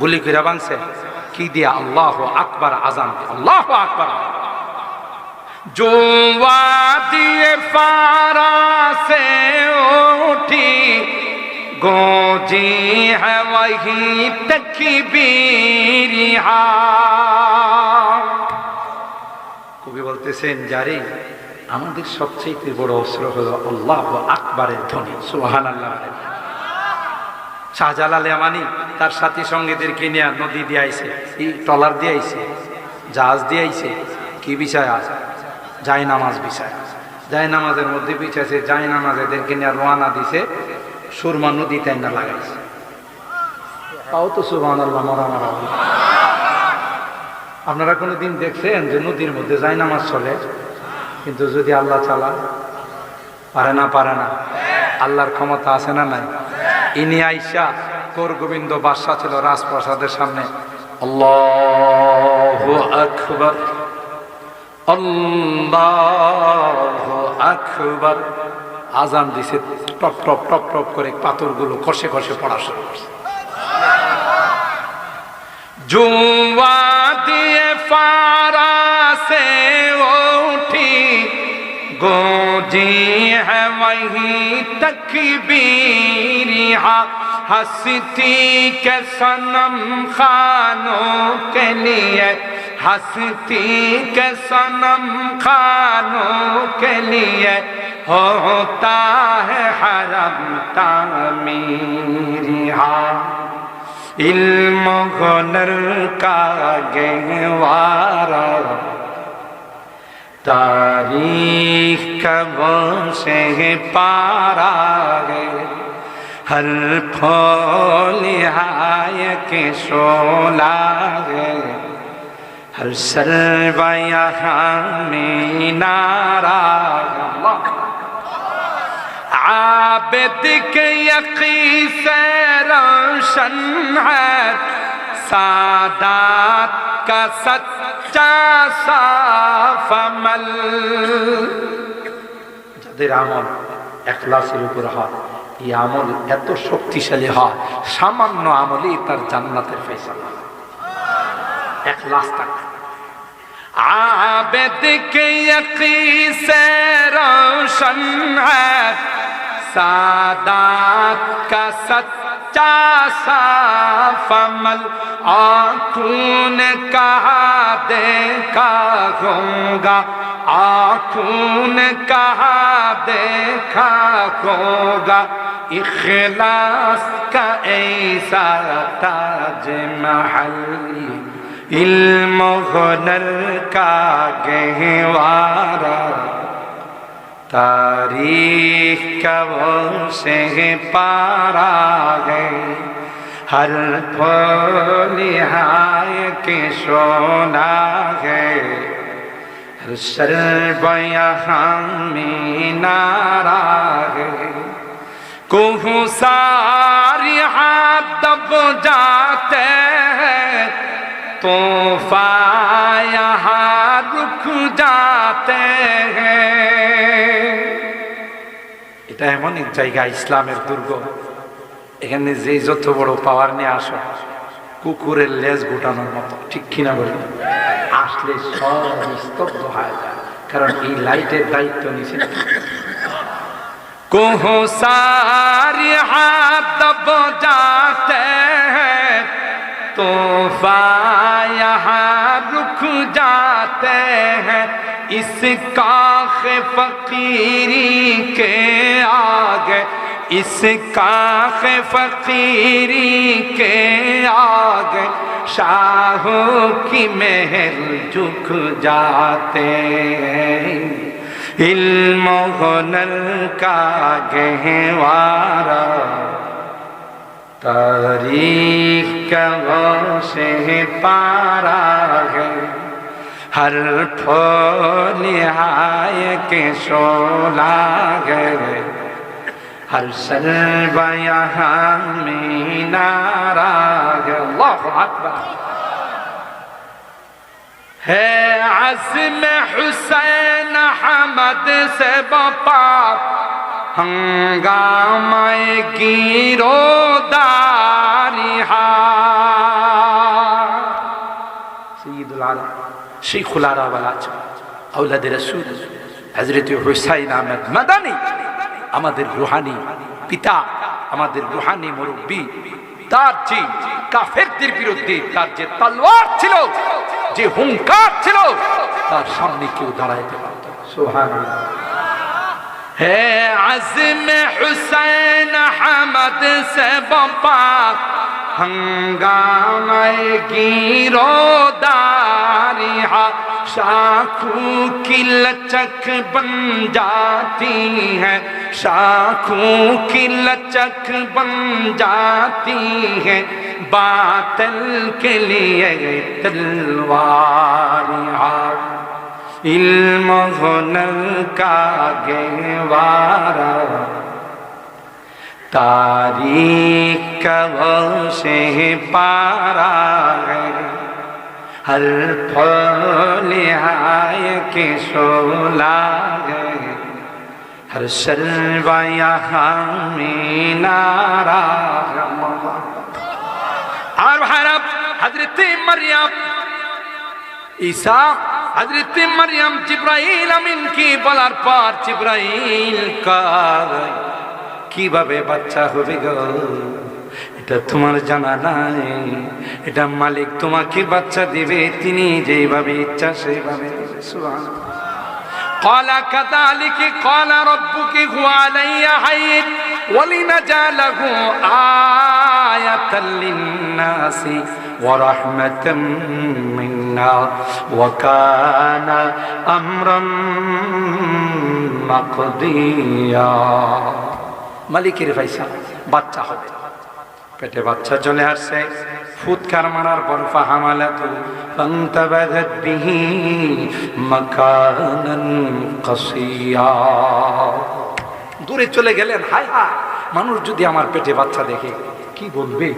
গুলি করে ভাঙছে। কি দিয়া? আল্লাহু আকবার আযান। আল্লাহু আকবার। जो वादी फारा से उठी गूंजी है वही तकबीरिहा। কবি বলতেছেন, যারে আমাদের সবচেয়ে বড় অস্ত্র হলো আল্লাহু আকবারের ধ্বনি। সুবহানাল্লাহ। শাহজালাল ইয়ামানি তার সাথী সঙ্গীদেরকে নিয়ে নদী দিয়ে আইছে, এই ট্রলার দিয়ে আইছে, জাহাজ দিয়ে আইছে, কি বিষয় আছে? জায় নামাজ বিষয়। জায় নামাজের মধ্যে বিছাইছে, জায় নামাজ এদেরকে নিয়ে রওনা দিছে, সুরমা নদীতে না লাগাইছে। তাও তো সুবহানাল্লাহ মারা মারা। আপনারা কোনোদিন দেখছেন যে নদীর মধ্যে জায় নামাজ চলে? কিন্তু যদি আল্লাহ চালা, পারে না? পারে না? আল্লাহর ক্ষমতা আছে না নাই? ইনি আইসা কোর গোবিন্দ বাদশা ছিল রাজপ্রাসাদের সামনে, আল্লাহু আকবার আল্লাহু আকবার আজান দিছে, টপ টপ টপ টপ করে পাথরগুলো খসে খসে পড়া শুরু করছে। জুয়া দিয়ে ফারা সে উঠি गूंजी है वही तकबीरिहा। हंसती के सनम खानों के लिए, हंसती के सनम खानों के लिए होता है हरम तामीरिहा। इल्म हुनर का गहवारा तारीख कबों से पारा है, हर फूल हाय के शोला है, हर सर्व यहाँ मीनारा है। आबिद के यकीन से रोशन है सादात का सच्चा साफ अमल। যাদের আমল ইখলাসের উপর হয়, এই আমল এত শক্তিশালী হয়, সামান্য আমলই তার জান্নাতের ফয়সালা। ইখলাস থাকে। आबिद के यकीन से रोशन है सादात का सच्चा साफ अमल। आँखों ने कहा देखा होगा, आँखों ने कहा देखा होगा, इखलास का ऐसा ताज महल। इल्म हुनर का गहवारा तारीख कबों से पारा है, हर फूल हाय के सोना है, हर सर्व यहाँ मीनारा है। कुहू सारी हाथ दब जाते हैं, तूफान यहाँ रुक जाते हैं। এটা এমন এক জায়গা, ইসলামের দুর্গ। এখানে যে যত বড় পাওয়ার নিয়ে আসো, কুকুরের লেজ গোটানোর মতো, ঠিক কিনা বলি? আসলে সব স্তব্ধ হয়ে যায়, কারণ এই লাইটের দায়িত্ব নিছে। কোহো সারি হাত দব যাতে हैं, तूफान यहाँ रुक जाते हैं। इस काख फकीरी के आगे, इस काख फकीरी के आगे शाहों की महल झुक जाते हैं। इल्म हुनर का गहवारा तारीख कबों से पारा है, हर फूल हाय के शोला है, हर सर्व यहाँ मीनारा है। अल्लाहु अकबर। है अज़्म हुसैन अहमद से बपा हंगामाए गिरोदारिहा। सय्यिदुल आलम शेखुल आरब আছেন, আওলাদে রাসূল হযরত হুসাইন আহমদ মাদানী আমাদের রুহানি পিতা, আমাদের রুহানি মুরব্বী, তার যে কাফেরদের বিরুদ্ধে তার যে তলোয়ার ছিল, যে হুঙ্কার ছিল, তার সামনে কেউ দাঁড়াইতে পারত না। সুবহানাল্লাহ। হে আজম হুসैन আহমদ সে বাপাক हंगामाए गिरोदारी शाखों की लचक बन जाती है, शाखों की लचक बन जाती है, बातिल के लिए तलवारियां इल्म हुनर का गहवारा तारीख का से पारा है, हर फल हाय के शोला है, हर शर्वा यहाँ में नारा। और हरब हजरत मरियम ईसा हजरत मरियम जिब्राइल अमीन की বলার পর জিব্রাইল কয় কিভাবে বাচ্চা হবে গো, এটা তোমার জানা নাই, এটা মালিক তোমাকে বাচ্চা দিবে, তিনি যেভাবে ইচ্ছা সেইভাবে দিবে। সুবহানাল্লাহ। قال كذلك قال ربك هو علي هين ولنجعله آية للناس ورحمة منا وكان أمرا مقضيا। মালিকের পয়সা বাচ্চা হবে, পেটে বাচ্চা চলে আসছে, ফুৎকার মারার পর ফাহামালাতু ফান্তাবাযাত বিহি মাকানান কাসিয়া, দূরে চলে গেলেন। হায় হায়, মানুষ যদি আমার পেটে বাচ্চা দেখে কি বলবে।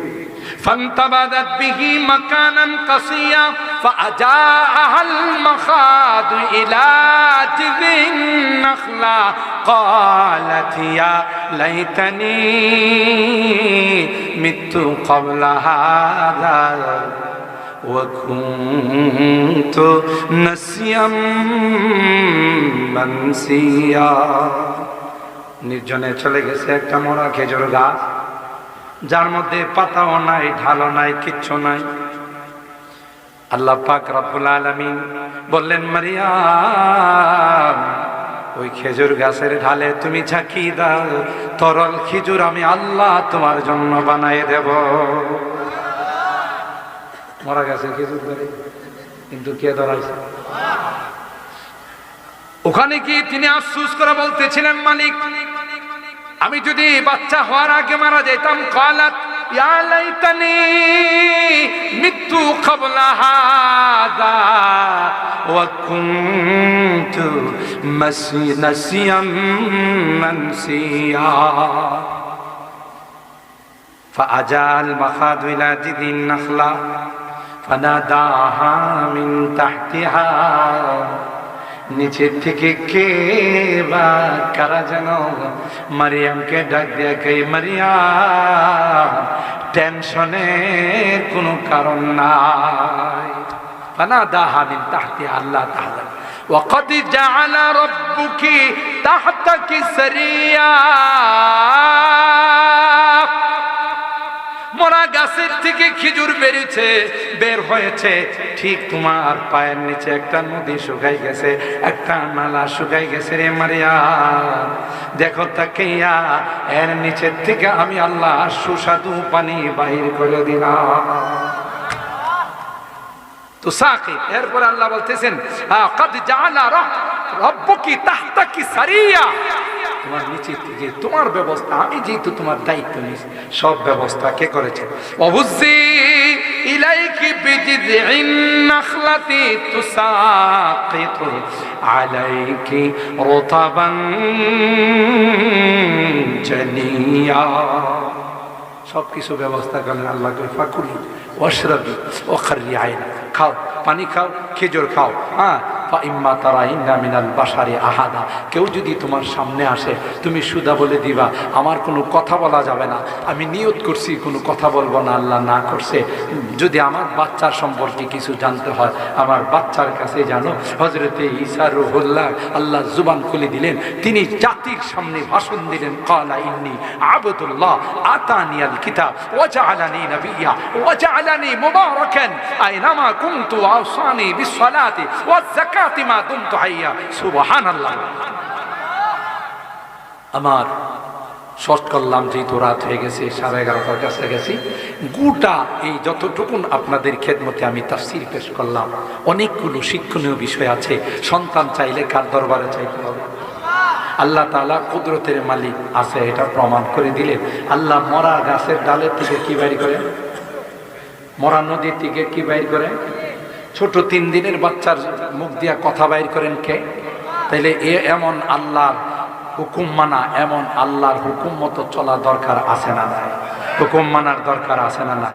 فانتبذت به مكانا قصيا فأجاءها المخاض إلى جذع النخلة قالت يا ليتني مت قبل هذا وكنت نسيا منسيا। নির্জনে চলে গেছে একটা মরা খেজুর গাছ, যার মধ্যে পাতাও নাই, ঢালও নাই, কিচ্ছু নাই। আল্লাহ পাক রব্বুল আলামিন বললেন, মারিয়াম ওই খেজুর গাছের ঢালে তুমি ঝাঁকি দাও, তরল খেজুর আমি আল্লাহ তোমার জন্য বানাই দেব। মরা গাছের খেজুর ধরে, কিন্তু কে ধরাইছে? ওখানে কি তিনি আফসোস করে বলতেছিলেন, মালিক আমি যদি বাচ্চা হওয়ার আগে মারা যেতাম। কালাত ইয়া লাইতানি মিতু ক্বাবলা হাযা ওয়া কুনতু নাসিয়াম মানসিয়া। فأجاء المخاض إلى جذع النخلة فناداها من تحتها। নিচের থেকে কে বা কারা যেন মারিয়ামকে ডাক দিয়ে কে, মারিয়াম টেনশনের কোনো কারণ নাই। ফানাদাহা মিন তাহতি আল্লাহ তাআলা ওয়াকাদ জাআলা রাব্বুকি তাহতাকি সারিয়া। মরা গাছের থেকে খেজুর বেরিয়েছে, বের হয়েছে, ঠিক তোমার পায়ের নিচে একটা নদী শুকাই গেছে, একটা নালা শুকাই গেছে রে মারিয়াম। দেখো তাকিয়া, এর নিচের থেকে আমি আল্লাহ সুস্বাদু পানি বাহির করে দিলাম। তো সাকি এরপর আল্লাহ বলতেছেন, কাদ জাআলা রাব্বুকি তাহতাকি সারিয়া, তোমার নিচে থেকে তোমার ব্যবস্থা, আমি যেহেতু তোমার দায়িত্ব নিয়েছি, সব ব্যবস্থা কে করেছে। ওয়াহুজ্জি ইলাইকি বিজিযিন নাখলাতি তুসাকিতু আলাইকি রুতাবান জানিয়া। সব কিছু ব্যবস্থা করলেন আল্লাহ। ফাকুলি ওয়াশরাবি ওয়াখরি আইনা, খাও, পানি খাও, খেজুর খাও, হ্যাঁ, ফাইম্মা তারাইন্না মিনাল বাশারি আহাদা, কেউ যদি তোমার সামনে আসে তুমি সুদা বলে দিবা আমার কোনো কথা বলা যাবে না, আমি নিয়ত করছি কোনো কথা বলবো না, আল্লাহ না করছে। যদি আমার বাচ্চার সম্পর্কে কিছু জানতে হয় আমার বাচ্চার কাছে জানো। হযরতে ঈসা রূহুল্লাহ আল্লাহ জুবান খুলে দিলেন, তিনি জাতির সামনে ভাষণ দিলেন, ক্বালা ইন্নী আবদুল্লাহ আতানিয়াল কিতাব ওয়া জাআলানি নাবিয়্যা ওয়া জাআলানি মুবারাকান আইনামা কুনতু ওয়া আওসানি বিসসালাতি ওয়াজ যাকাতি মা দুমতু হাইয়া। সুবহানাল্লাহ। আমার শর্ট করলাম, যেহেতু রাত হয়ে গেছে, 11:30টার কাছে গেছি। গোটা এই যতটুকুন আপনাদের খেদমতে আমি তাফসীর পেশ করলাম, অনেকগুলো শিক্ষণীয় বিষয় আছে। সন্তান চাইলে কার দরবারে চাইতে হবে? আল্লাহ তাআলা কুদরতের মালিক আছে, এটা প্রমাণ করে দিলেন। আল্লাহ মরা গাছের ডালের থেকে কি বাইর করে? মরা নদীর থেকে কি বাইর করে? ছোট 3 দিনের বাচ্চার মুখ দিয়া কথা বাইর করেন কে? তাইলে এমন আল্লাহর হুকুম মানা, এমন আল্লাহর হুকুম মতো চলা দরকার আছে না নাই? হুকুম মানার দরকার আছে না না?